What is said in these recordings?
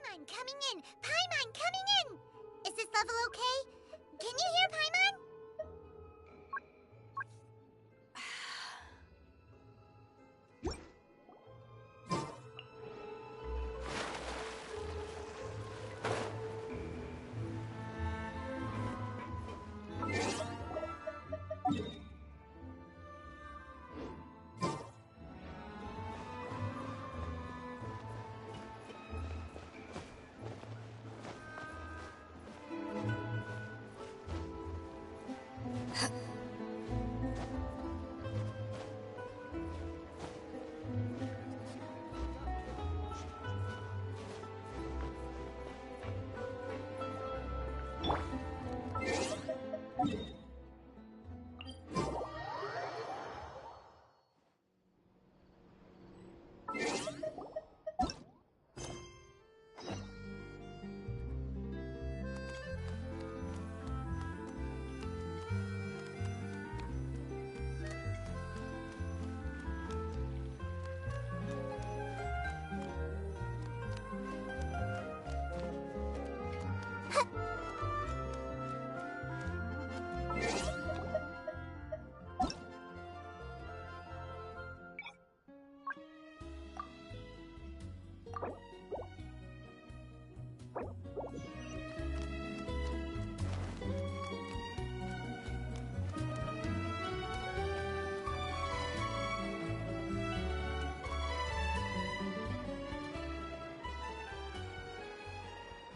Paimon coming in! Paimon coming in! Is this level okay? Can you hear Paimon?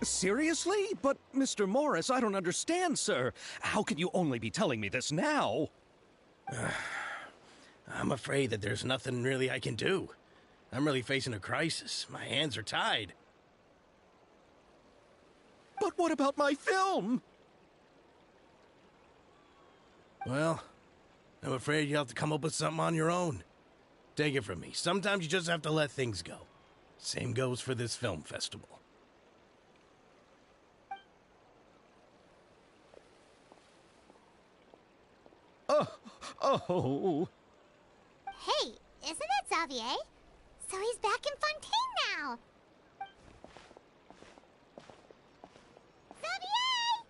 Seriously? But, Mr. Morris, I don't understand, sir. How can you only be telling me this now? I'm afraid that there's nothing really I can do. I'm really facing a crisis. My hands are tied. But what about my film? Well, I'm afraid you'll have to come up with something on your own. Take it from me. Sometimes you just have to let things go. Same goes for this film festival. Oh. Hey, isn't that Xavier? So he's back in Fontaine now! Xavier!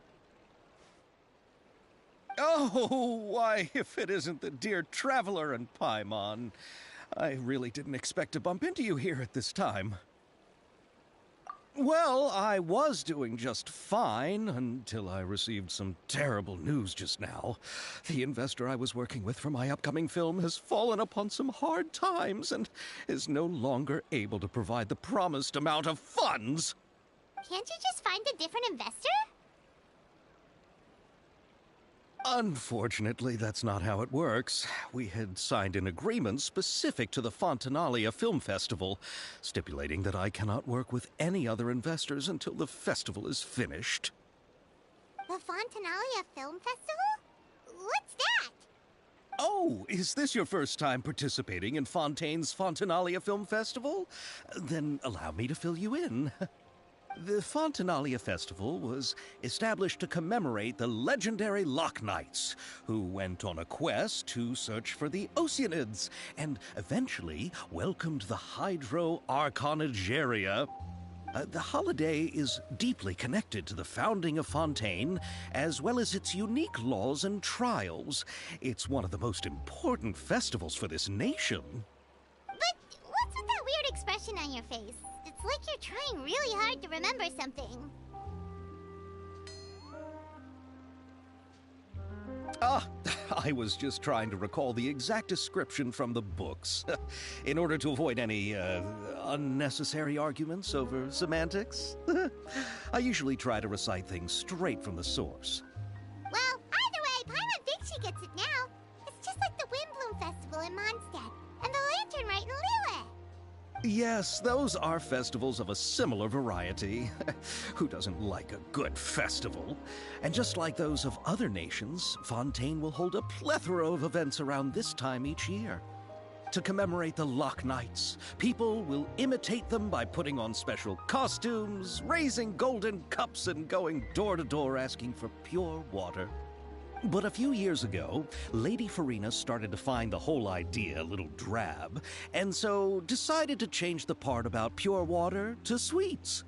Oh, why, if it isn't the dear Traveler and Paimon. I really didn't expect to bump into you here at this time. Well, I was doing just fine until I received some terrible news just now. The investor I was working with for my upcoming film has fallen upon some hard times and is no longer able to provide the promised amount of funds. Can't you just find a different investor? Unfortunately, that's not how it works. We had signed an agreement specific to the Fontanalia Film Festival, stipulating that I cannot work with any other investors until the festival is finished. The Fontanalia Film Festival? What's that? Oh, is this your first time participating in Fontaine's Fontanalia Film Festival? Then allow me to fill you in. The Fontanalia Festival was established to commemorate the legendary Loch Knights, who went on a quest to search for the Oceanids, and eventually welcomed the Hydro Arconageria. The holiday is deeply connected to the founding of Fontaine, as well as its unique laws and trials. It's one of the most important festivals for this nation. But what's with that weird expression on your face? It's like you're trying really hard to remember something. I was just trying to recall the exact description from the books, in order to avoid any, unnecessary arguments over semantics. I usually try to recite things straight from the source. Well, either way, Paimon thinks she gets it now. It's just like the Windbloom Festival in Mondstadt, and the Lantern Rite in Lille. Yes, those are festivals of a similar variety. Who doesn't like a good festival? And just like those of other nations, Fontaine will hold a plethora of events around this time each year. To commemorate the Loch Knights, people will imitate them by putting on special costumes, raising golden cups, and going door to door asking for pure water. But a few years ago, Lady Farina started to find the whole idea a little drab, and so decided to change the part about pure water to sweets.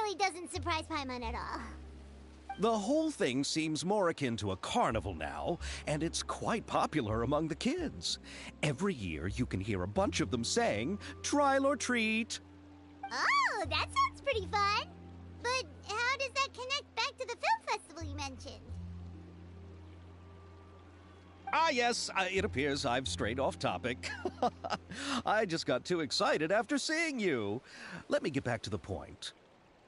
really doesn't surprise Paimon at all. The whole thing seems more akin to a carnival now, and it's quite popular among the kids. Every year you can hear a bunch of them saying, "Trial or treat." Oh, that sounds pretty fun. But how does that connect back to the film festival you mentioned? Ah, yes, it appears I've strayed off topic. I just got too excited after seeing you. Let me get back to the point.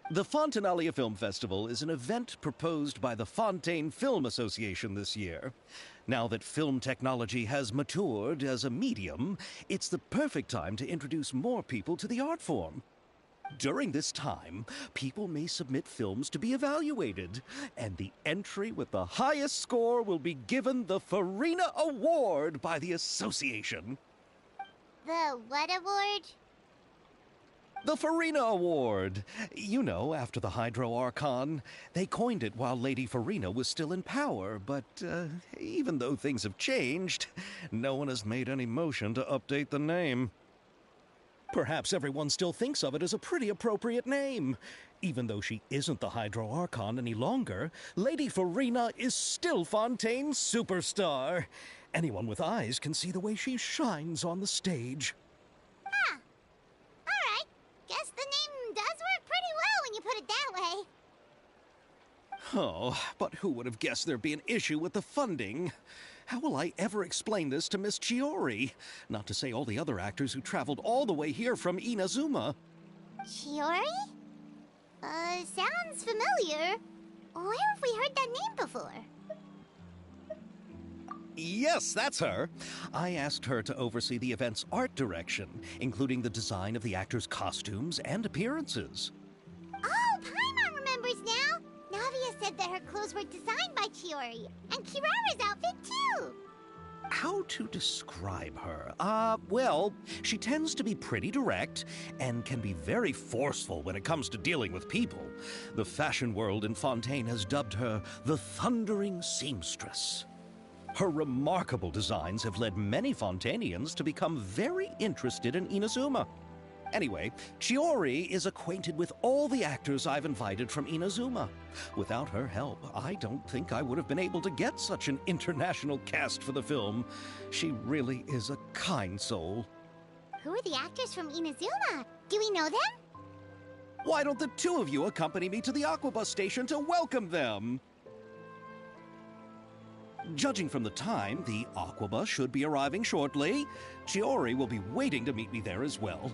The Fontinalia Film Festival is an event proposed by the Fontaine Film Association this year. Now that film technology has matured as a medium, it's the perfect time to introduce more people to the art form. During this time, people may submit films to be evaluated, and the entry with the highest score will be given the Farina Award by the association. The what award? The Farina Award. You know, after the Hydro Archon. They coined it while Lady Farina was still in power, but even though things have changed, no one has made any motion to update the name. Perhaps everyone still thinks of it as a pretty appropriate name. Even though she isn't the Hydro Archon any longer, Lady Farina is still Fontaine's superstar. Anyone with eyes can see the way she shines on the stage. Huh. Alright. Guess the name does work pretty well when you put it that way. Oh, but who would have guessed there'd be an issue with the funding? How will I ever explain this to Miss Chiori? Not to say all the other actors who traveled all the way here from Inazuma. Chiori? Sounds familiar. Where have we heard that name before? Yes, that's her. I asked her to oversee the event's art direction, including the design of the actors' costumes and appearances. Oh, Paimon remembers now! Navia said that her clothes were designed by Chiori, and Kirara's outfit too! How to describe her? Well, she tends to be pretty direct and can be very forceful when it comes to dealing with people. The fashion world in Fontaine has dubbed her the Thundering Seamstress. Her remarkable designs have led many Fontainians to become very interested in Inazuma. Anyway, Chiori is acquainted with all the actors I've invited from Inazuma. Without her help, I don't think I would have been able to get such an international cast for the film. She really is a kind soul. Who are the actors from Inazuma? Do we know them? Why don't the two of you accompany me to the Aquabus station to welcome them? Judging from the time, the Aquabus should be arriving shortly. Chiori will be waiting to meet me there as well.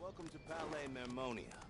Welcome to Palais Mermonia.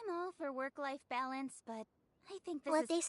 I'm all for work-life balance, but I think this What is... they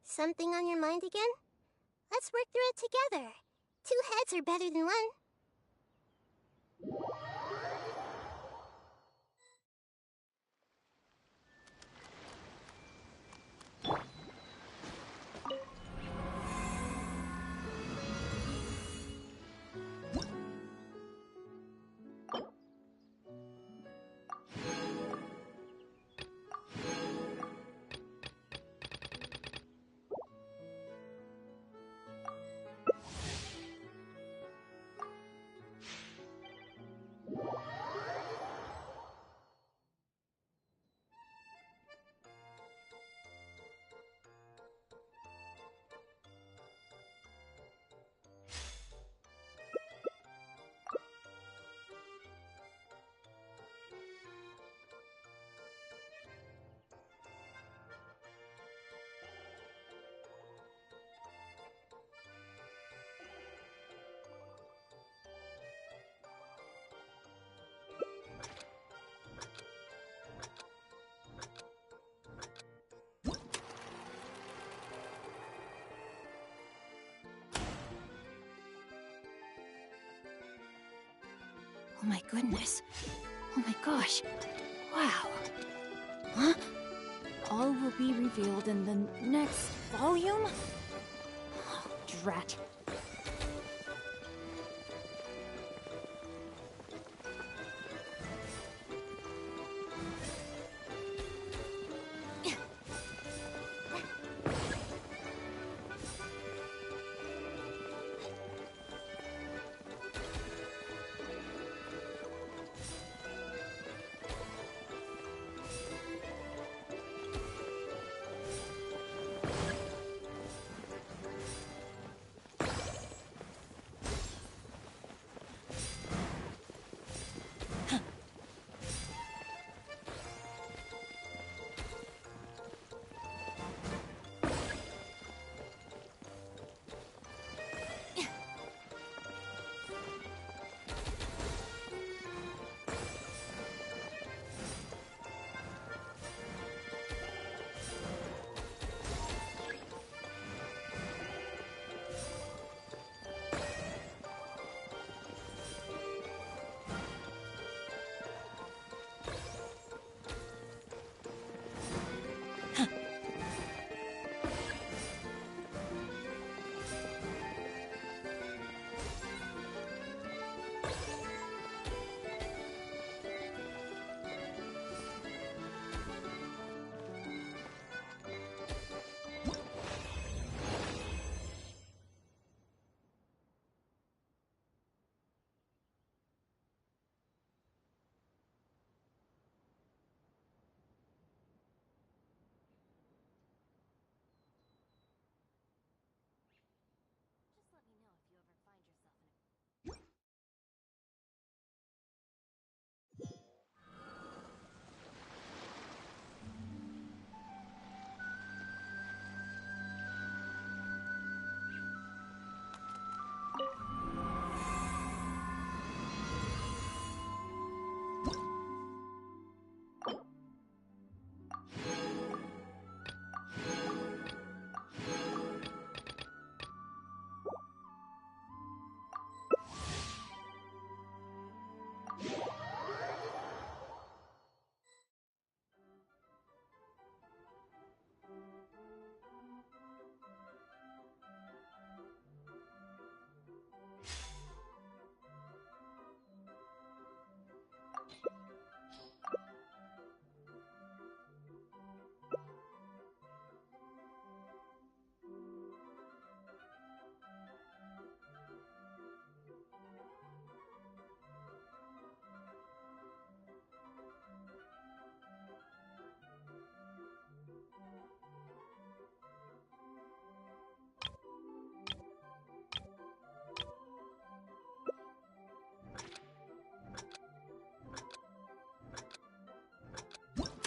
Something on your mind again? Let's work through it together. 2 heads are better than 1. Oh my goodness. Oh my gosh. Wow. Huh? All will be revealed in the next volume? Oh, drat.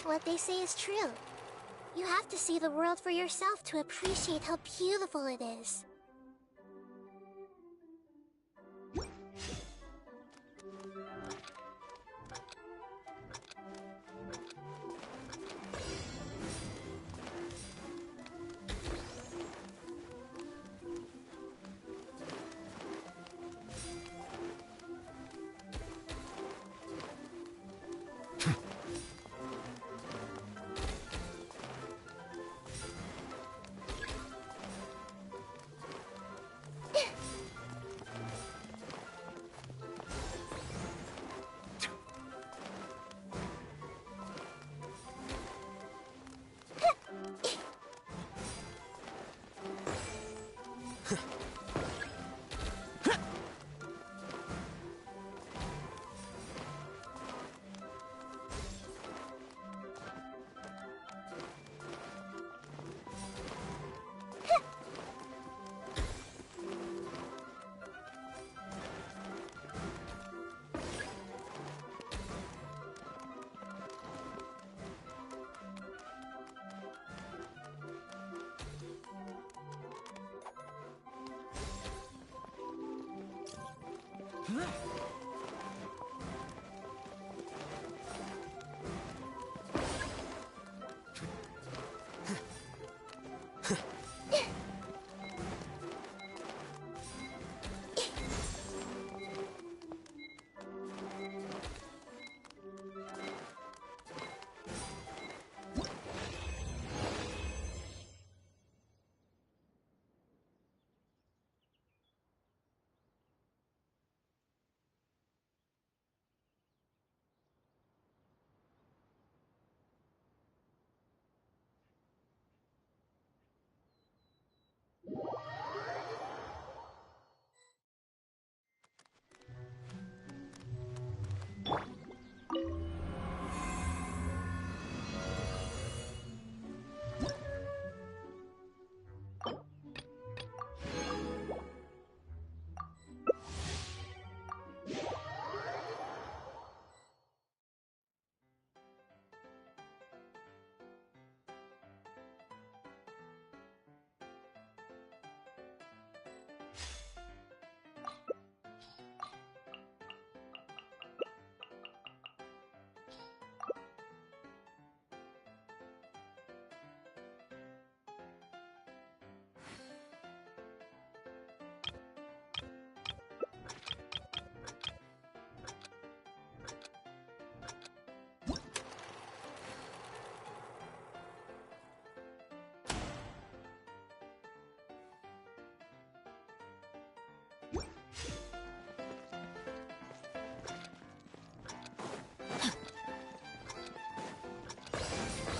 what they say is true. You have to see the world for yourself to appreciate how beautiful it is.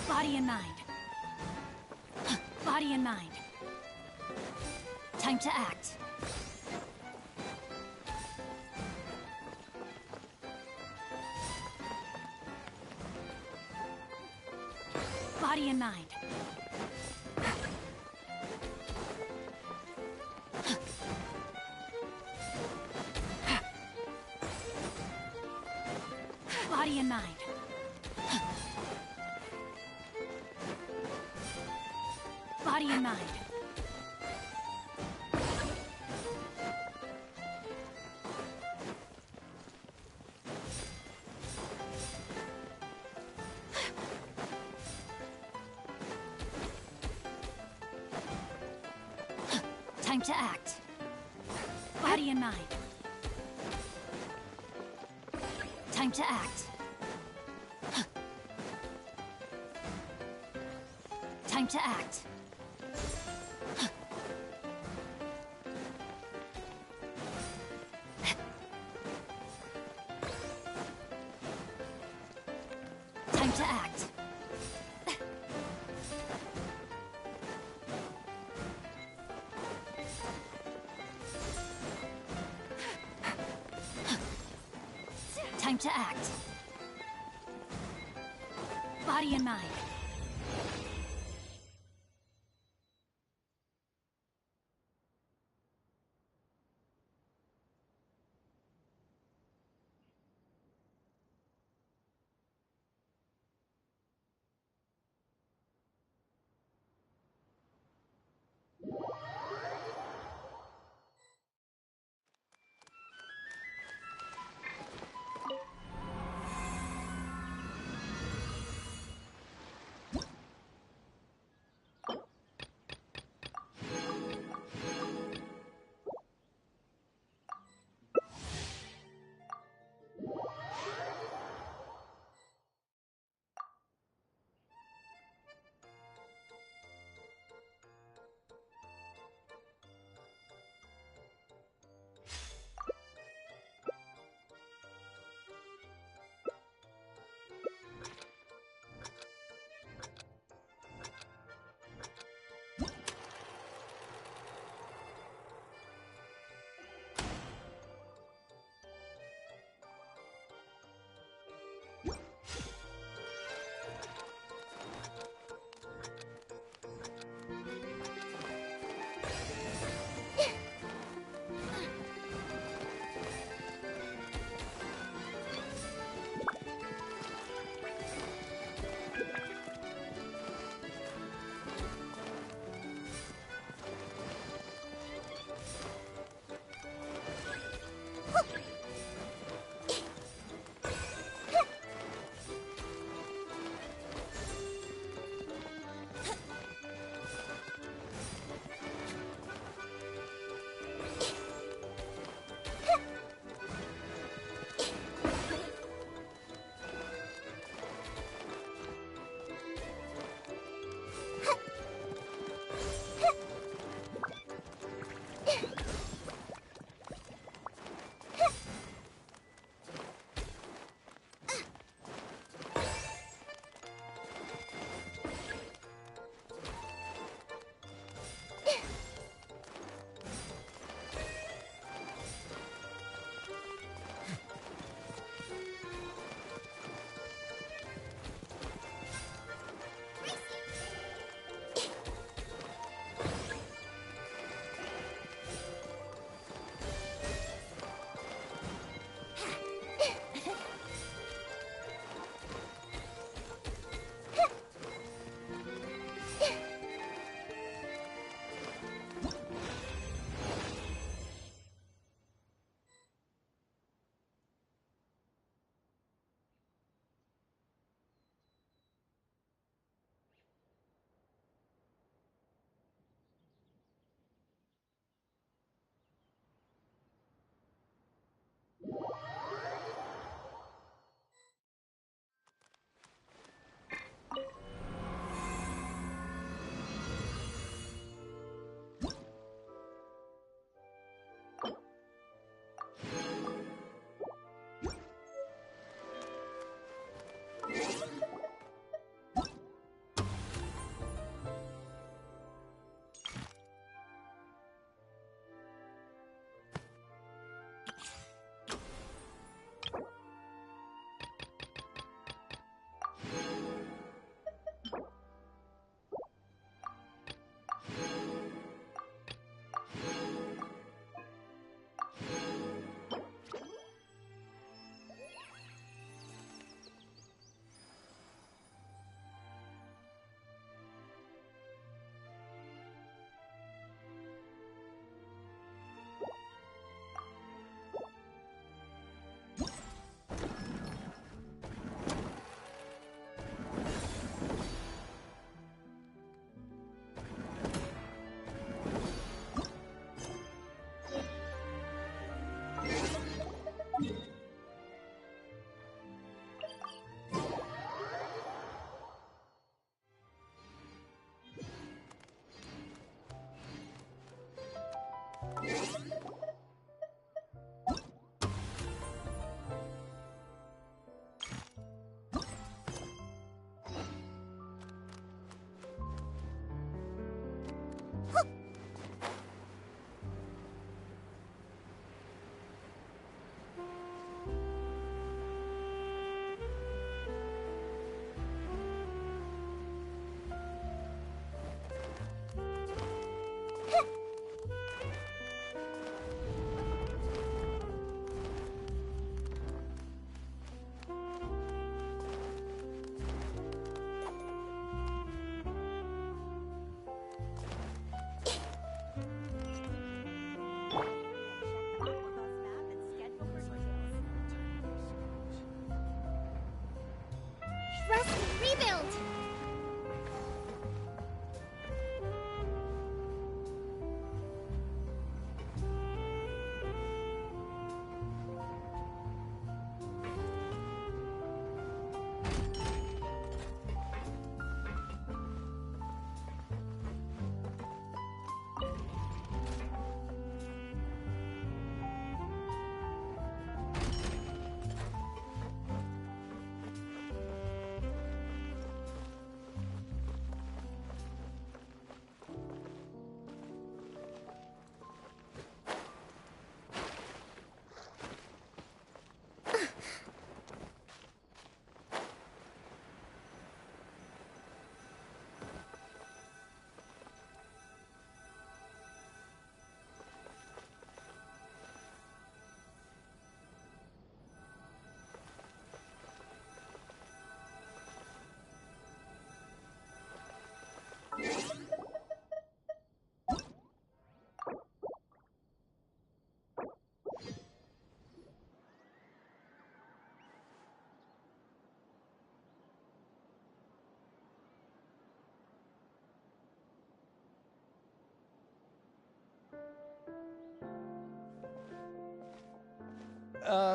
Body and mind. Body and mind. Time to act. Body and mind. Body and mind. Body and mind. Time to act. Body and mind. Time to act. Time to act. Time to act. Time to act. Body and mind.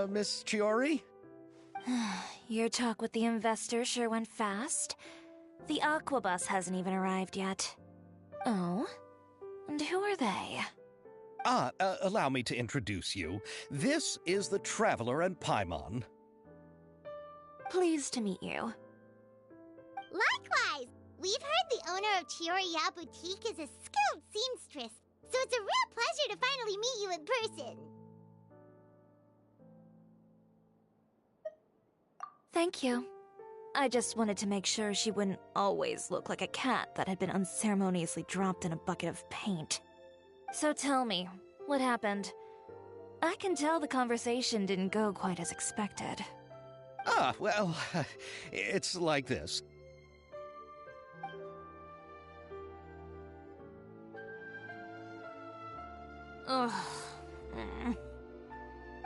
Miss Chiori? Your talk with the investor sure went fast. The Aquabus hasn't even arrived yet. Oh? And who are they? Allow me to introduce you. This is the Traveler and Paimon. Pleased to meet you. Likewise! We've heard the owner of Chioriya Boutique is a skilled seamstress, so it's a real pleasure to finally meet you in person. Thank you. I just wanted to make sure she wouldn't always look like a cat that had been unceremoniously dropped in a bucket of paint. So tell me, what happened? I can tell the conversation didn't go quite as expected. Well, it's like this. Ugh.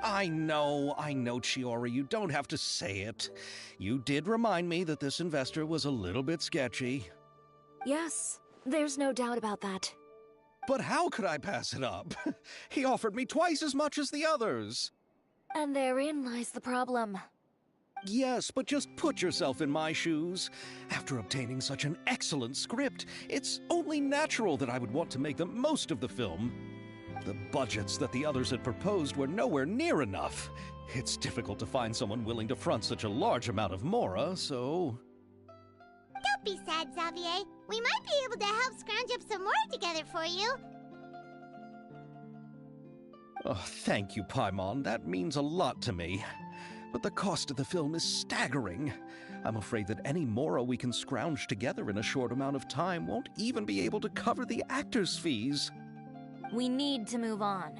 I know, Chiori, you don't have to say it. You did remind me that this investor was a little bit sketchy. Yes, there's no doubt about that. But how could I pass it up? He offered me twice as much as the others. And therein lies the problem. Yes, but just put yourself in my shoes. After obtaining such an excellent script, it's only natural that I would want to make the most of the film. The budgets that the others had proposed were nowhere near enough. It's difficult to find someone willing to front such a large amount of mora, so... Don't be sad, Xavier. We might be able to help scrounge up some more together for you. Oh, thank you, Paimon. That means a lot to me. But the cost of the film is staggering. I'm afraid that any mora we can scrounge together in a short amount of time won't even be able to cover the actors' fees. We need to move on.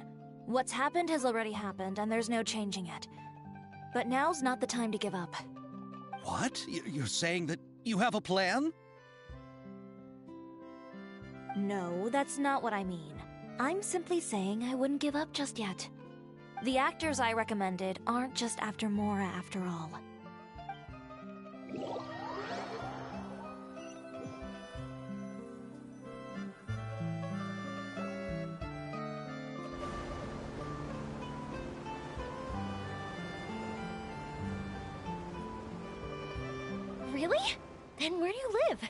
What's happened has already happened, and there's no changing it. But now's not the time to give up. What? You're saying that you have a plan? No, that's not what I mean. I'm simply saying I wouldn't give up just yet. The actors I recommended aren't just after Mora after all. Really? Then where do you live?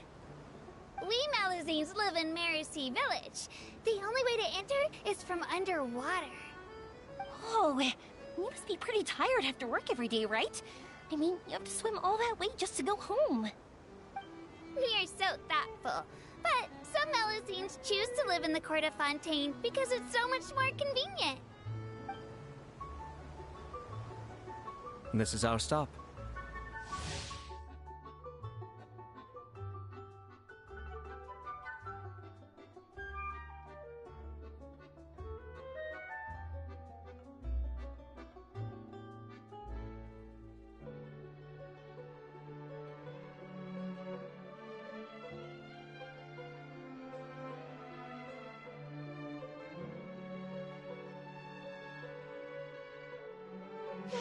We Malazines live in Marcy Village. The only way to enter is from underwater. Oh, you must be pretty tired after work every day, right? I mean, you have to swim all that way just to go home. We are so thoughtful. But some Malazines choose to live in the Court of Fontaine because it's so much more convenient. This is our stop.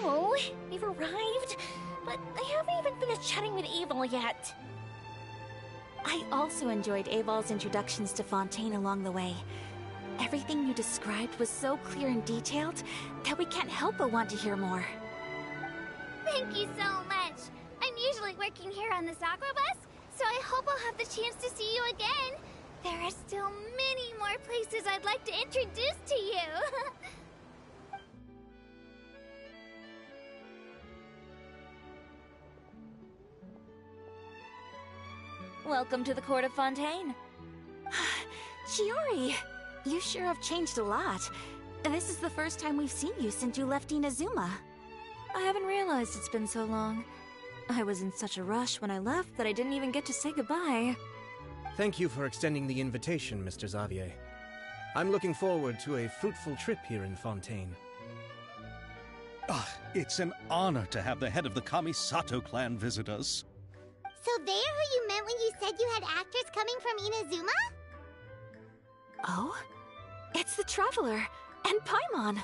Oh, we've arrived, but I haven't even finished chatting with Aval yet. I also enjoyed Aval's introductions to Fontaine along the way. Everything you described was so clear and detailed that we can't help but want to hear more. Thank you so much. I'm usually working here on this Aquabus, so I hope I'll have the chance to see you again. There are still many more places I'd like to introduce to you. Welcome to the Court of Fontaine. Chiori, you sure have changed a lot. This is the first time we've seen you since you left Inazuma. I haven't realized it's been so long. I was in such a rush when I left that I didn't even get to say goodbye. Thank you for extending the invitation, Mr. Xavier. I'm looking forward to a fruitful trip here in Fontaine. It's an honor to have the head of the Kamisato clan visit us. So they're who you meant when you said you had actors coming from Inazuma? Oh? It's the Traveler and Paimon.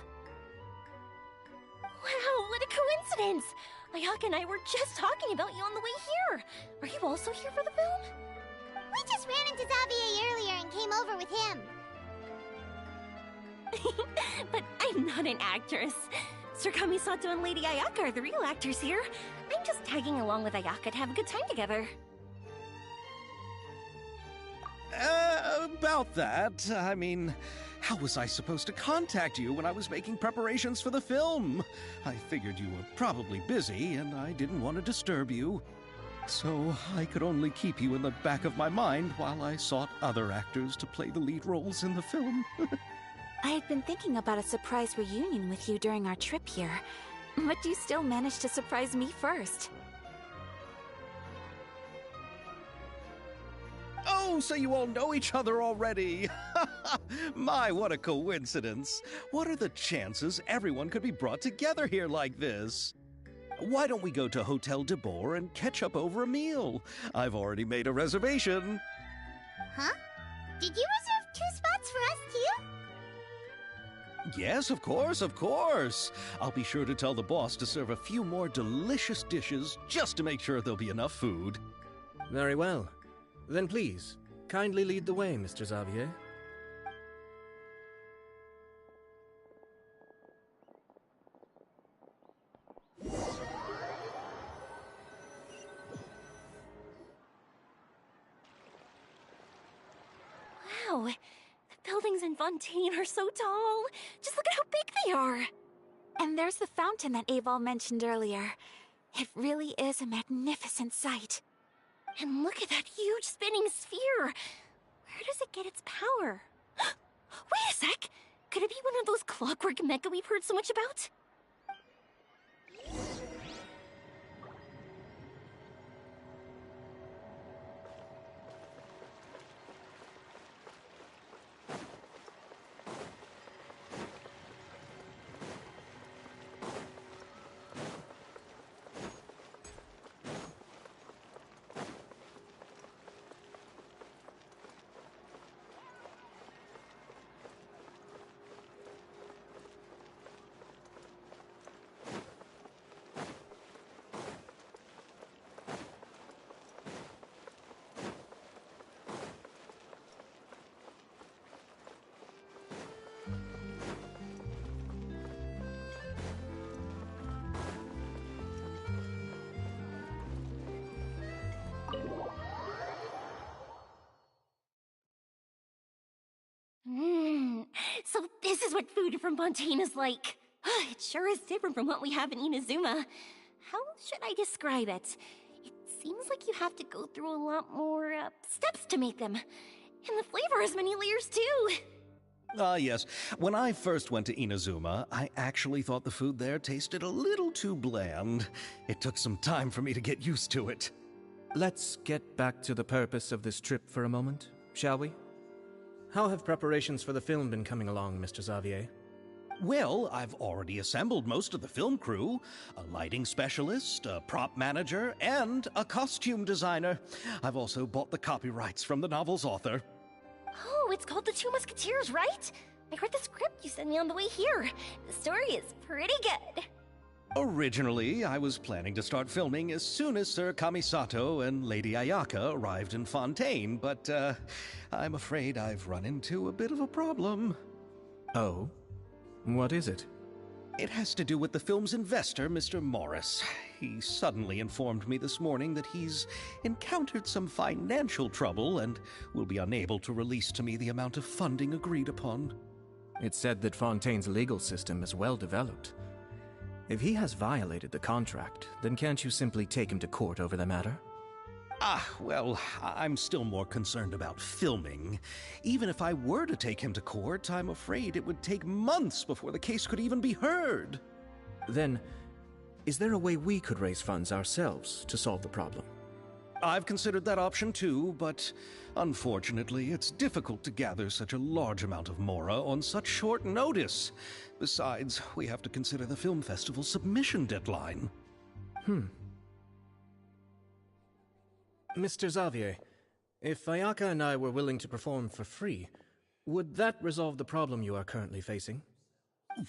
Wow, what a coincidence! Ayaka and I were just talking about you on the way here. Are you also here for the film? We just ran into Xavier earlier and came over with him. But I'm not an actress. Sir Kamisato and Lady Ayaka are the real actors here. I'm just tagging along with Ayaka to have a good time together. About that, I mean, how was I supposed to contact you when I was making preparations for the film? I figured you were probably busy, and I didn't want to disturb you. So I could only keep you in the back of my mind while I sought other actors to play the lead roles in the film. I had been thinking about a surprise reunion with you during our trip here, but you still managed to surprise me first. Oh, so you all know each other already! My, what a coincidence! What are the chances everyone could be brought together here like this? Why don't we go to Hotel de Boer and catch up over a meal? I've already made a reservation. Huh? Did you reserve 2 spots for us too? Yes, of course, of course. I'll be sure to tell the boss to serve a few more delicious dishes just to make sure there'll be enough food. Very well. Then please, kindly lead the way, Mr. Xavier. Wow, the buildings in Fontaine are so tall. Just look at how big they are. And there's the fountain that Aval mentioned earlier. It really is a magnificent sight. And look at that huge spinning sphere! Where does it get its power? Wait a sec! Could it be one of those clockwork mecha we've heard so much about? So this is what food from Fontaine is like. It sure is different from what we have in Inazuma. How should I describe it? It seems like you have to go through a lot more steps to make them. And the flavor has many layers too. Yes. When I first went to Inazuma, I actually thought the food there tasted a little too bland. It took some time for me to get used to it. Let's get back to the purpose of this trip for a moment, shall we? How have preparations for the film been coming along, Mr. Xavier? Well, I've already assembled most of the film crew. A lighting specialist, a prop manager, and a costume designer. I've also bought the copyrights from the novel's author. Oh, it's called The Two Musketeers, right? I read the script you sent me on the way here. The story is pretty good. Originally, I was planning to start filming as soon as Sir Kamisato and Lady Ayaka arrived in Fontaine, but I'm afraid I've run into a bit of a problem. Oh? What is it? It has to do with the film's investor, Mr. Morris. He suddenly informed me this morning that he's encountered some financial trouble and will be unable to release to me the amount of funding agreed upon. It's said that Fontaine's legal system is well developed. If he has violated the contract, then can't you simply take him to court over the matter? Well, I'm still more concerned about filming. Even if I were to take him to court, I'm afraid it would take months before the case could even be heard. Then, is there a way we could raise funds ourselves to solve the problem? I've considered that option too, but unfortunately, it's difficult to gather such a large amount of mora on such short notice. Besides, we have to consider the film festival submission deadline. Mr. Xavier, if Ayaka and I were willing to perform for free, would that resolve the problem you are currently facing?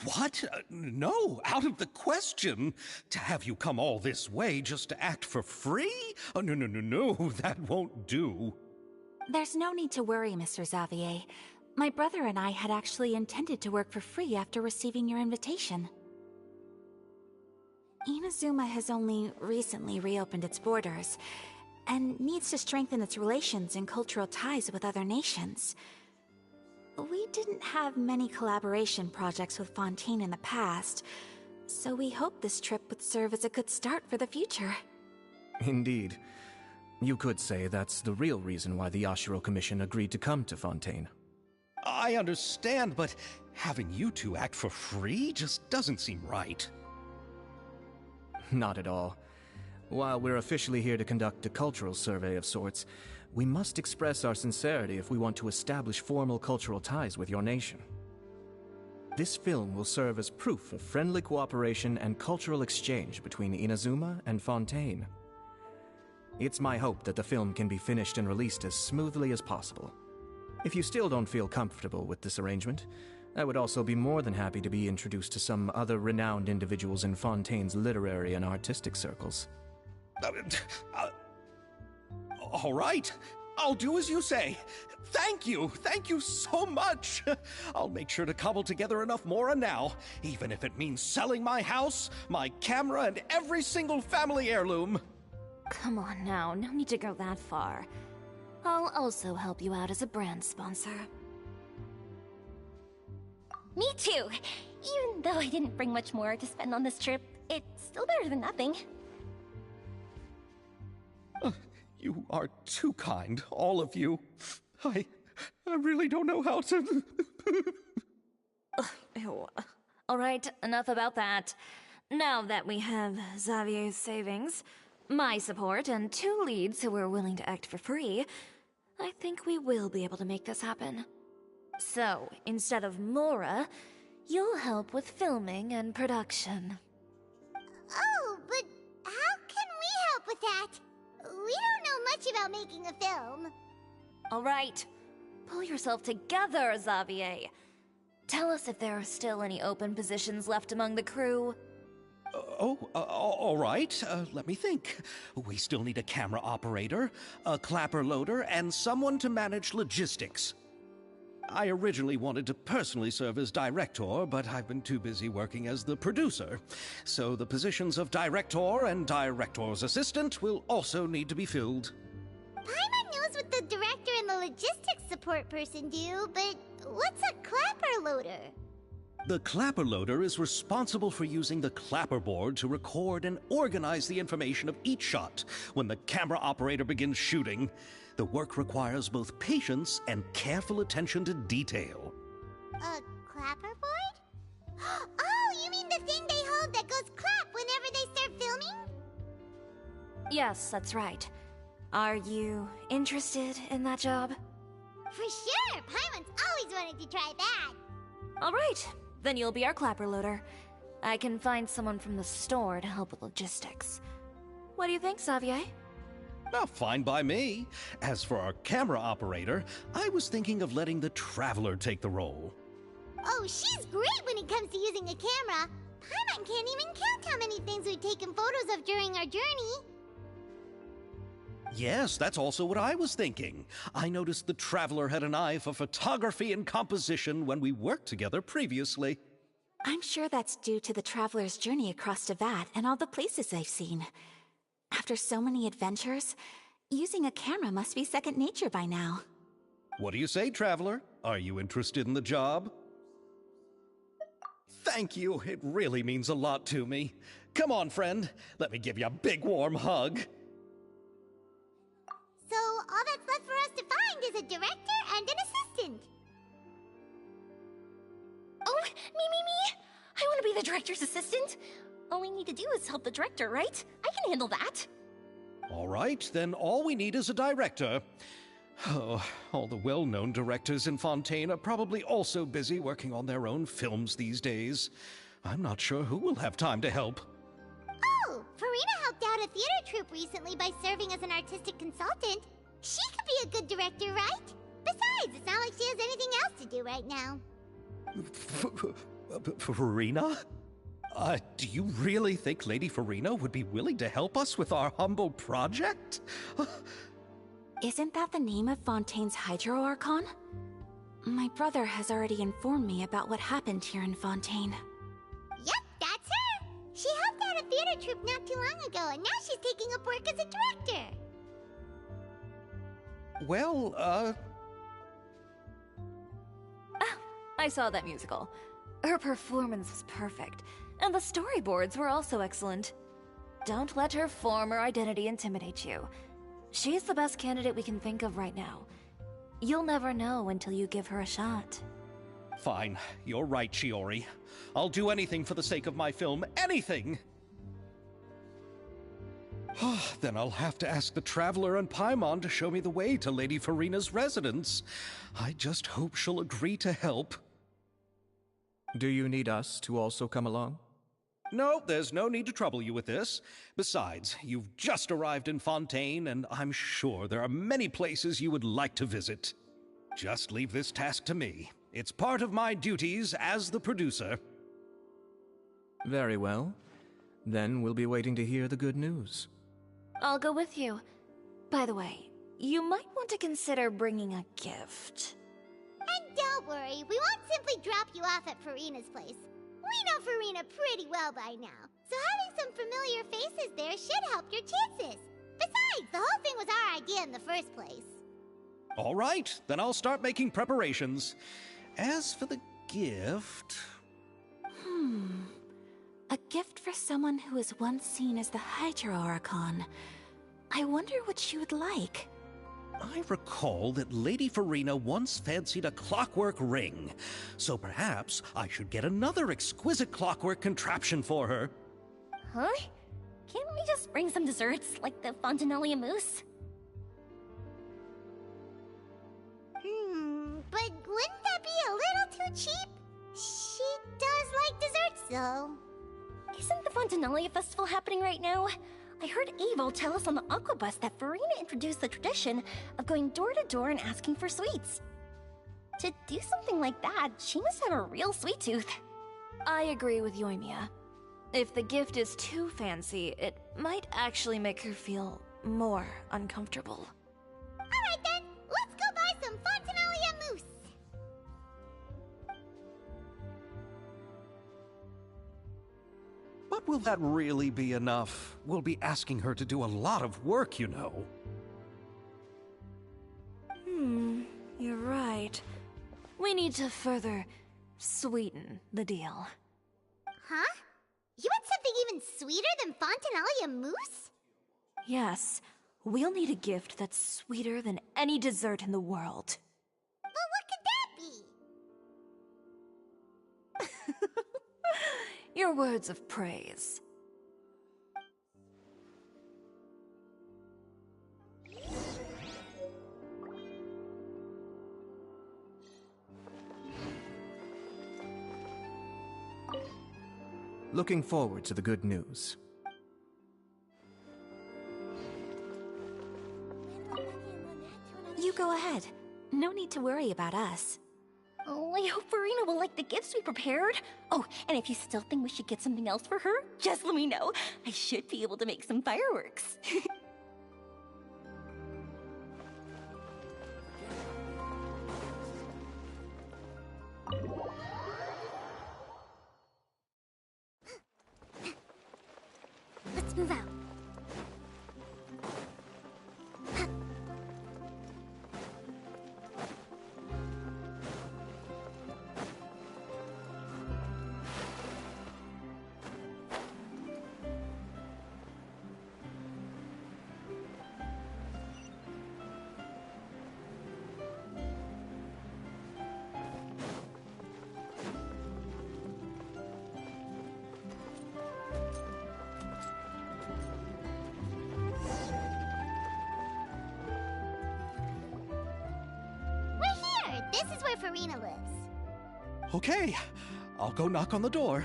What? No, out of the question. To have you come all this way just to act for free? Oh, no, that won't do. There's no need to worry, Mr. Xavier. My brother and I had actually intended to work for free after receiving your invitation. Inazuma has only recently reopened its borders, and needs to strengthen its relations and cultural ties with other nations. We didn't have many collaboration projects with Fontaine in the past, so we hoped this trip would serve as a good start for the future. Indeed. You could say that's the real reason why the Yashiro Commission agreed to come to Fontaine. I understand, but having you two act for free just doesn't seem right. Not at all. While we're officially here to conduct a cultural survey of sorts, we must express our sincerity if we want to establish formal cultural ties with your nation. This film will serve as proof of friendly cooperation and cultural exchange between Inazuma and Fontaine. It's my hope that the film can be finished and released as smoothly as possible. If you still don't feel comfortable with this arrangement, I would also be more than happy to be introduced to some other renowned individuals in Fontaine's literary and artistic circles. All right. I'll do as you say. Thank you so much. I'll make sure to cobble together enough mora now, even if it means selling my house, my camera, and every single family heirloom. Come on now, no need to go that far. I'll also help you out as a brand sponsor. Me too! Even though I didn't bring much more to spend on this trip, it's still better than nothing. You are too kind, all of you. I really don't know how to... Ew. All right, enough about that. Now that we have Xavier's savings, my support, and 2 leads who are willing to act for free, I think we will be able to make this happen. So, instead of Mora, you'll help with filming and production. Oh, but how can we help with that? We don't know much about making a film. All right, pull yourself together, Xavier. Tell us if there are still any open positions left among the crew. All right. Let me think. We still need a camera operator, a clapper loader, and someone to manage logistics. I originally wanted to personally serve as director, but I've been too busy working as the producer. So the positions of director and director's assistant will also need to be filled. Paimon knows what the director and the logistics support person do, but what's a clapper loader? The clapper loader is responsible for using the clapper board to record and organize the information of each shot when the camera operator begins shooting. The work requires both patience and careful attention to detail. A clapper board? Oh, you mean the thing they hold that goes clap whenever they start filming? Yes, that's right. Are you interested in that job? For sure! Paimon's always wanted to try that. All right, then you'll be our clapper loader. I can find someone from the store to help with logistics. What do you think, Xavier? Fine by me. As for our camera operator, I was thinking of letting the Traveler take the role. Oh, she's great when it comes to using a camera. Paimon can't even count how many things we've taken photos of during our journey. Yes, that's also what I was thinking. I noticed the Traveler had an eye for photography and composition when we worked together previously. I'm sure that's due to the Traveler's journey across Teyvat and all the places they've seen. After so many adventures, using a camera must be second nature by now. What do you say, Traveler? Are you interested in the job? Thank you. It really means a lot to me. Come on, friend. Let me give you a big warm hug. So all that's left for us to find is a director and an assistant. Oh, me! I want to be the director's assistant. All we need to do is help the director, right? I can handle that. All right, then all we need is a director. Oh, all the well-known directors in Fontaine are probably also busy working on their own films these days. I'm not sure who will have time to help. Oh, Farina helped out a theater troupe recently by serving as an artistic consultant. She could be a good director, right? Besides, it's not like she has anything else to do right now. Farina? Do you really think Lady Farina would be willing to help us with our humble project? Isn't that the name of Fontaine's Hydro Archon? My brother has already informed me about what happened here in Fontaine. Yep, that's her. She helped out a theater theater troupe not too long ago, and now she's taking up work as a director. Well, Ah, I saw that musical. Her performance was perfect, and the storyboards were also excellent. Don't let her former identity intimidate you. She's the best candidate we can think of right now. You'll never know until you give her a shot. fine. You're right, Shiori. I'll do anything for the sake of my film. Anything! Then I'll have to ask the Traveler and Paimon to show me the way to Lady Farina's residence. I just hope she'll agree to help. Do you need us to also come along? No, there's no need to trouble you with this. Besides, you've just arrived in Fontaine, and I'm sure there are many places you would like to visit. Just leave this task to me. It's part of my duties as the producer. Very well. Then we'll be waiting to hear the good news. I'll go with you. By the way, you might want to consider bringing a gift. And don't worry, we won't simply drop you off at Farina's place. We know Farina pretty well by now, so having some familiar faces there should help your chances. Besides, the whole thing was our idea in the first place. All right, then I'll start making preparations. As for the gift... A gift for someone who was once seen as the Hydra Oricon. I wonder what she would like. I recall that Lady Farina once fancied a clockwork ring, so perhaps I should get another exquisite clockwork contraption for her. Huh? Can't we just bring some desserts, like the Fontinalia mousse? But wouldn't that be a little too cheap? She does like desserts, though. Isn't the Fontinalia festival happening right now? I heard Abel tell us on the Aquabus that Farina introduced the tradition of going door to door and asking for sweets. To do something like that, she must have a real sweet tooth. I agree with Yoimiya. If the gift is too fancy, it might actually make her feel more uncomfortable. Alright then, let's go buy some Fontinalia mousse. But will that really be enough? We'll be asking her to do a lot of work, you know. You're right. We need to further sweeten the deal. Huh? You want something even sweeter than Fontinalia mousse? Yes, we'll need a gift that's sweeter than any dessert in the world. Well, what could that be? Your words of praise. Looking forward to the good news. You go ahead. No need to worry about us. Oh, I hope Farina will like the gifts we prepared. Oh, and if you still think we should get something else for her, just let me know. I should be able to make some fireworks. Let's move out. We're here! This is where Farina lives. Okay, I'll go knock on the door.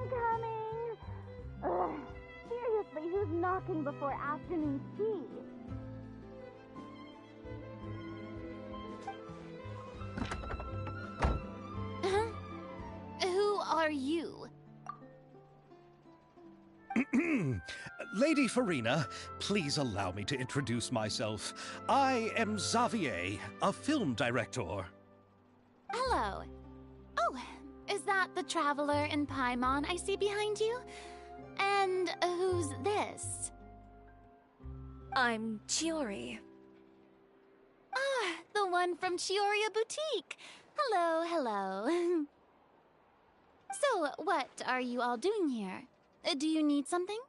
Coming. Ugh, seriously, who's knocking before afternoon tea? Who are you? Lady Farina, please allow me to introduce myself. I am Xavier, a film director. Hello. Oh, is that the Traveler in Paimon I see behind you? And who's this? I'm Chiori. Ah, the one from Chioria Boutique. Hello, hello. So, what are you all doing here? Do you need something?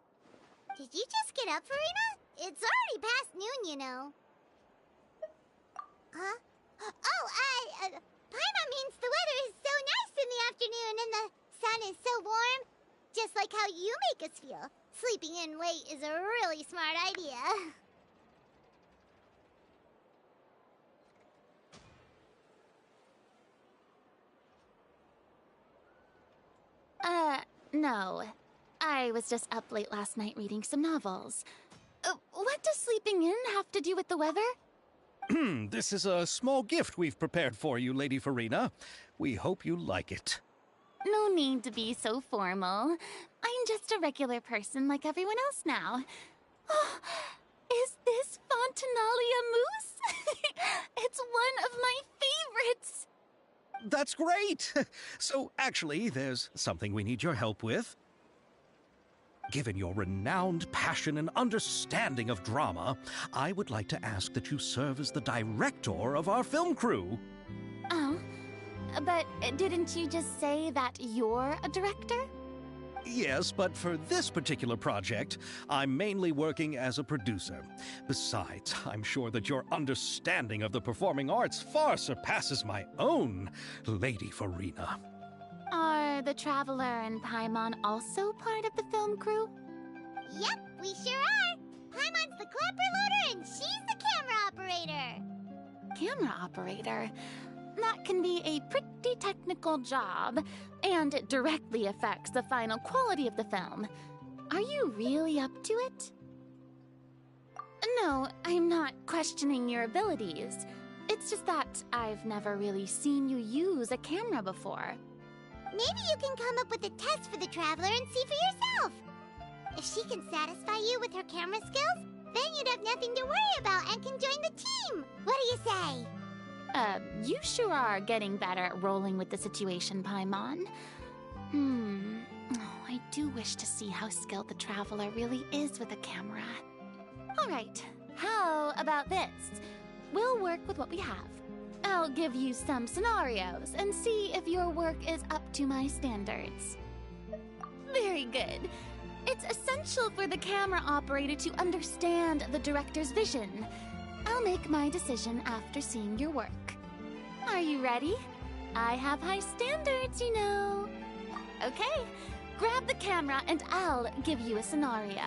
Did you just get up, Farina? It's already past noon, you know. Huh? Oh, Paimon means the weather is so nice in the afternoon and the sun is so warm. Just like how you make us feel. Sleeping in late is a really smart idea. No. I was just up late last night reading some novels. What does sleeping in have to do with the weather? This is a small gift we've prepared for you, Lady Farina. We hope you like it. No need to be so formal. I'm just a regular person like everyone else now. Oh, is this Fontinalia mousse? It's one of my favorites! That's great! So, actually, there's something we need your help with. Given your renowned passion and understanding of drama, I would like to ask that you serve as the director of our film crew. Oh, but didn't you just say that you're a director? Yes, but for this particular project, I'm mainly working as a producer. Besides, I'm sure that your understanding of the performing arts far surpasses my own, Lady Farina. Are the Traveler and Paimon also part of the film crew? Yep, we sure are. Paimon's the clapper loader and she's the camera operator. Camera operator? That can be a pretty technical job, and it directly affects the final quality of the film. Are you really up to it? No, I'm not questioning your abilities. It's just that I've never really seen you use a camera before. Maybe you can come up with a test for the Traveler and see for yourself. If she can satisfy you with her camera skills, then you'd have nothing to worry about and can join the team. What do you say? You sure are getting better at rolling with the situation, Paimon. Oh, I do wish to see how skilled the Traveler really is with a camera. Alright, how about this? We'll work with what we have. I'll give you some scenarios and see if your work is up to my standards. Very good. It's essential for the camera operator to understand the director's vision. I'll make my decision after seeing your work. Are you ready? I have high standards, you know. Okay, grab the camera and I'll give you a scenario.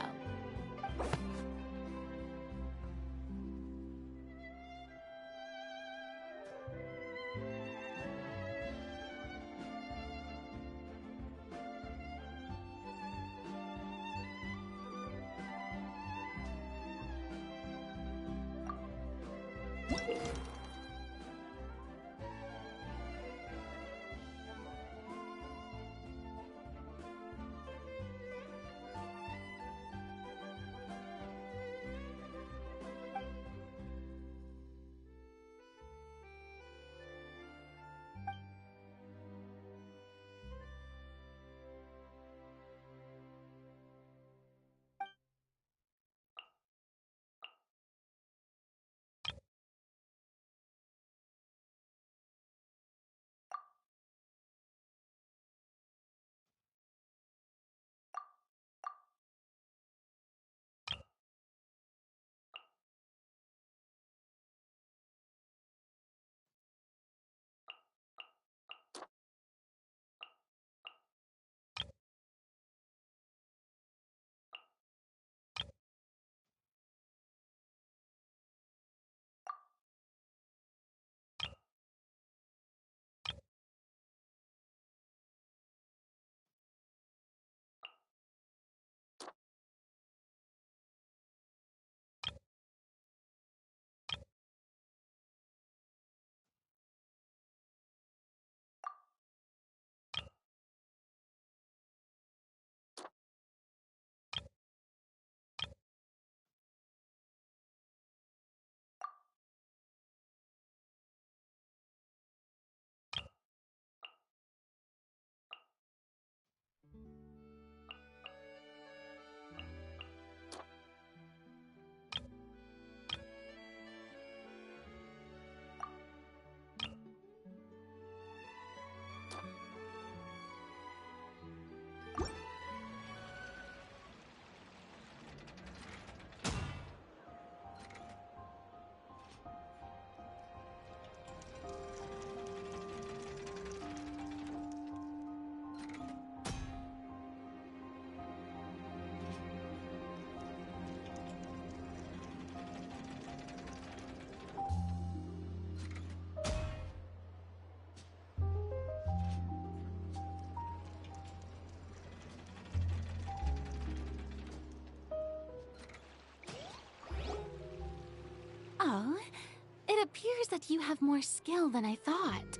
appears that you have more skill than I thought.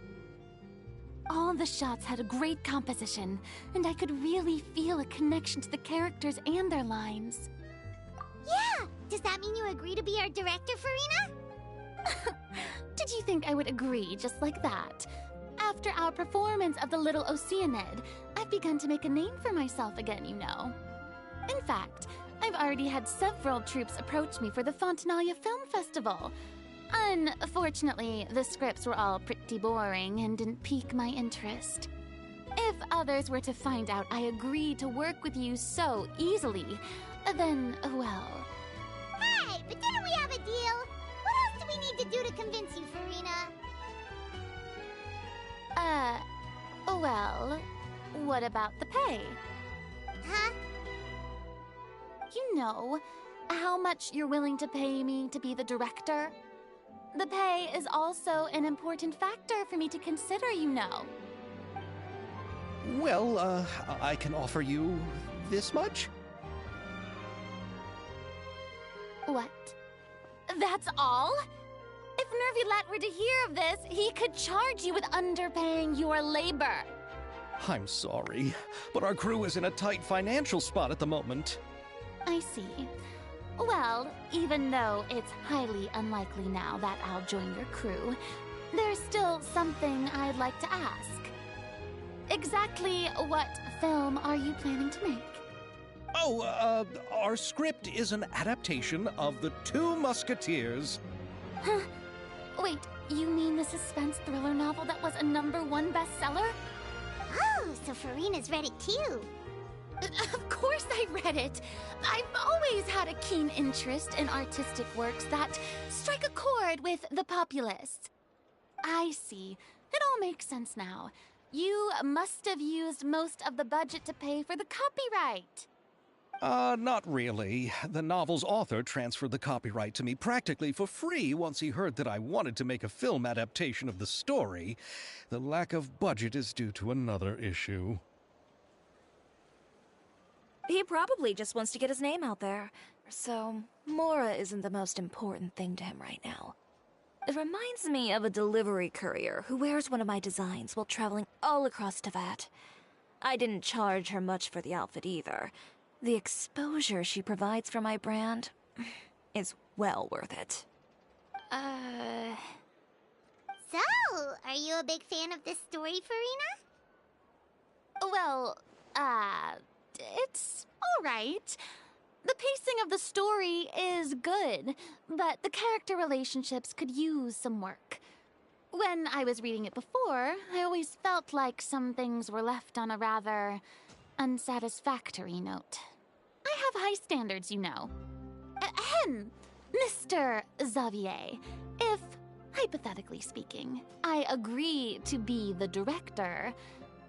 All the shots had a great composition, and I could really feel a connection to the characters and their lines. Yeah! Does that mean you agree to be our director, Farina? Did you think I would agree just like that? After our performance of the Little Oceanid, I've begun to make a name for myself again, you know. In fact, I've already had several troops approach me for the Fontanalia Film Festival. Unfortunately, the scripts were all pretty boring and didn't pique my interest. If others were to find out I agreed to work with you so easily, then, well... Hey, but didn't we have a deal? What else do we need to do to convince you, Farina? Well, what about the pay? Huh? You know, how much you're willing to pay me to be the director? The pay is also an important factor for me to consider, you know. Well, I can offer you this much? What? That's all? If Nervulet were to hear of this, he could charge you with underpaying your labor. I'm sorry, but our crew is in a tight financial spot at the moment. I see. Well, even though it's highly unlikely now that I'll join your crew, there's still something I'd like to ask. Exactly what film are you planning to make? Oh, our script is an adaptation of The Two Musketeers. Huh? Wait, you mean the suspense thriller novel that was a #1 bestseller? Oh, so Farina's read it too. Of course I read it. I've always had a keen interest in artistic works that strike a chord with the populace. I see. It all makes sense now. You must have used most of the budget to pay for the copyright. Not really. The novel's author transferred the copyright to me practically for free once he heard that I wanted to make a film adaptation of the story. The lack of budget is due to another issue. He probably just wants to get his name out there. So, Mora isn't the most important thing to him right now. It reminds me of a delivery courier who wears one of my designs while traveling all across Teyvat. I didn't charge her much for the outfit either. The exposure she provides for my brand is well worth it. So, are you a big fan of this story, Farina? Well, it's alright. The pacing of the story is good, but the character relationships could use some work. When I was reading it before, I always felt like some things were left on a rather unsatisfactory note. I have high standards, you know. Ahem, Mr. Xavier, if, hypothetically speaking, I agree to be the director,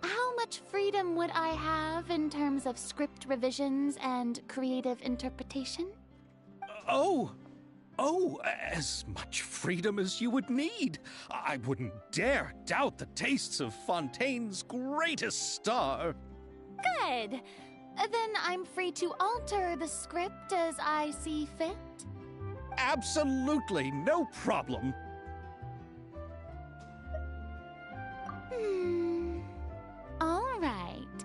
how much freedom would I have in terms of script revisions and creative interpretation? Oh, as much freedom as you would need. I wouldn't dare doubt the tastes of Fontaine's greatest star. Good. Then I'm free to alter the script as I see fit? Absolutely, no problem. All right.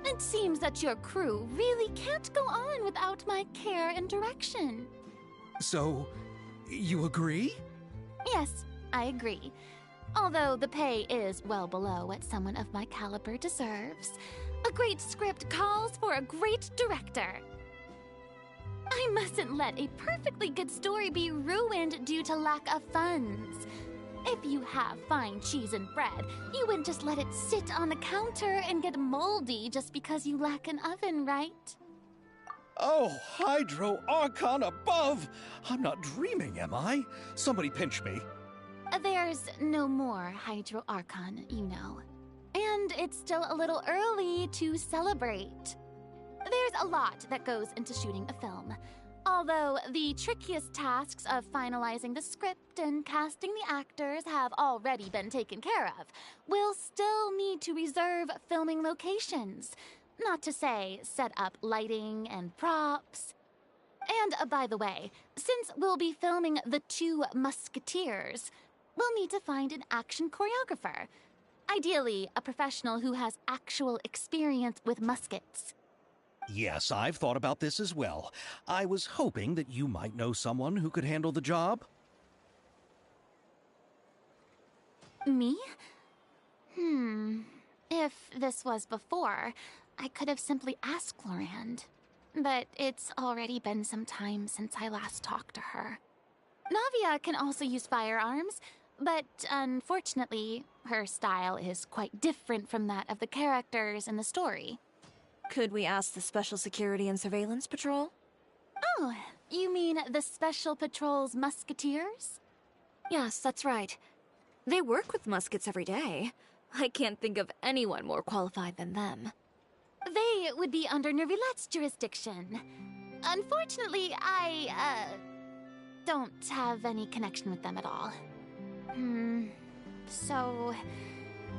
It seems that your crew really can't go on without my care and direction. So, you agree? Yes, I agree. Although the pay is well below what someone of my caliber deserves. A great script calls for a great director. I mustn't let a perfectly good story be ruined due to lack of funds. If you have fine cheese and bread, you wouldn't just let it sit on the counter and get moldy just because you lack an oven, right? Oh, Hydro Archon above! I'm not dreaming, am I? Somebody pinch me. There's no more Hydro Archon, you know. And it's still a little early to celebrate. There's a lot that goes into shooting a film. Although the trickiest tasks of finalizing the script and casting the actors have already been taken care of, we'll still need to reserve filming locations. Not to say set up lighting and props. And by the way, since we'll be filming The Two Musketeers, we'll need to find an action choreographer. Ideally, a professional who has actual experience with muskets. Yes, I've thought about this as well. I was hoping that you might know someone who could handle the job. Me? If this was before, I could have simply asked Lorand. But it's already been some time since I last talked to her. Navia can also use firearms, but unfortunately, her style is quite different from that of the characters in the story. Could we ask the Special Security and Surveillance Patrol? Oh, you mean the Special Patrol's Musketeers? Yes, that's right. They work with muskets every day. I can't think of anyone more qualified than them. They would be under Nervilette's jurisdiction. Unfortunately, I, don't have any connection with them at all. So,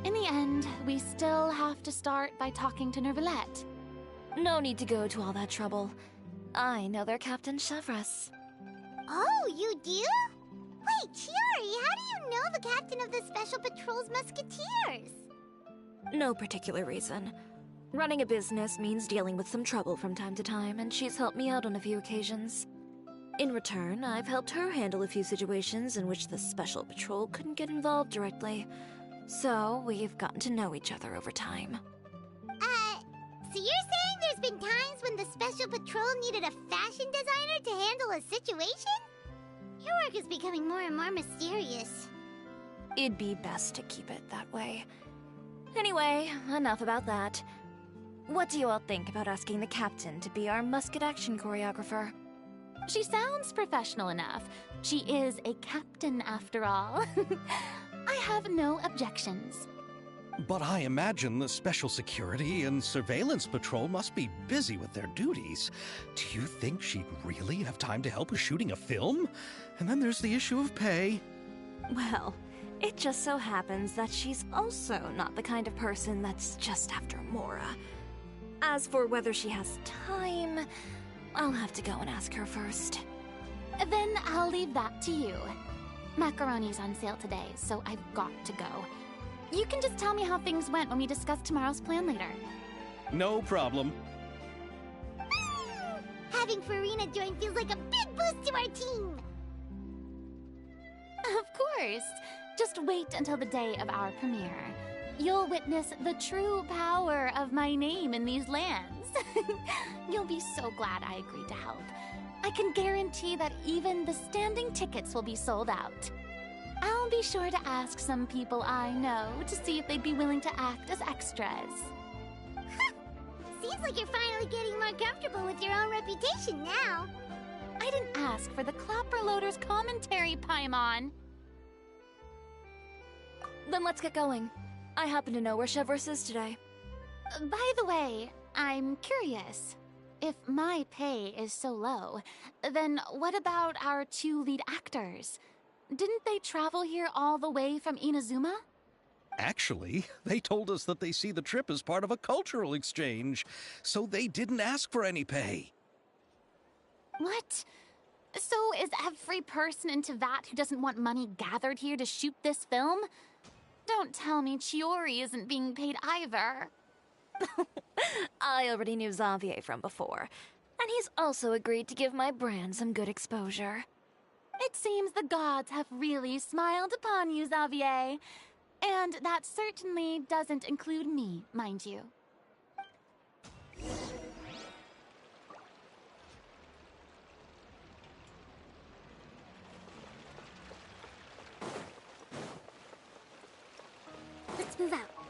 in the end, we still have to start by talking to Nervilette. No need to go to all that trouble. I know their Captain Chevres. Oh, you do? Wait, Chiori, how do you know the captain of the Special Patrol's Musketeers? No particular reason. Running a business means dealing with some trouble from time to time, and she's helped me out on a few occasions. In return, I've helped her handle a few situations in which the Special Patrol couldn't get involved directly. So, we've gotten to know each other over time. So you're saying there's been times when the Special Patrol needed a fashion designer to handle a situation? Your work is becoming more and more mysterious. It'd be best to keep it that way. Anyway, enough about that. What do you all think about asking the captain to be our musket action choreographer? She sounds professional enough. She is a captain, after all. I have no objections. But I imagine the Special Security and Surveillance Patrol must be busy with their duties. Do you think she'd really have time to help with shooting a film? And then there's the issue of pay. Well, it just so happens that she's also not the kind of person that's just after Mora. As for whether she has time, I'll have to go and ask her first. Then I'll leave that to you. Macaroni's on sale today, so I've got to go. You can just tell me how things went when we discuss tomorrow's plan later. No problem. Having Farina join feels like a big boost to our team. Of course. Just wait until the day of our premiere. You'll witness the true power of my name in these lands. You'll be so glad I agreed to help. I can guarantee that even the standing tickets will be sold out. I'll be sure to ask some people I know to see if they'd be willing to act as extras. Seems like you're finally getting more comfortable with your own reputation now. I didn't ask for the Clapperloader's commentary, Paimon. Then let's get going. I happen to know where Chevres is today. By the way, I'm curious. If my pay is so low, then what about our two lead actors? Didn't they travel here all the way from Inazuma? Actually, they told us that they see the trip as part of a cultural exchange, so they didn't ask for any pay. What? So is every person in Tevat who doesn't want money gathered here to shoot this film? Don't tell me Chiori isn't being paid either. I already knew Xavier from before, and he's also agreed to give my brand some good exposure. It seems the gods have really smiled upon you, Xavier. And that certainly doesn't include me, mind you. Let's move out.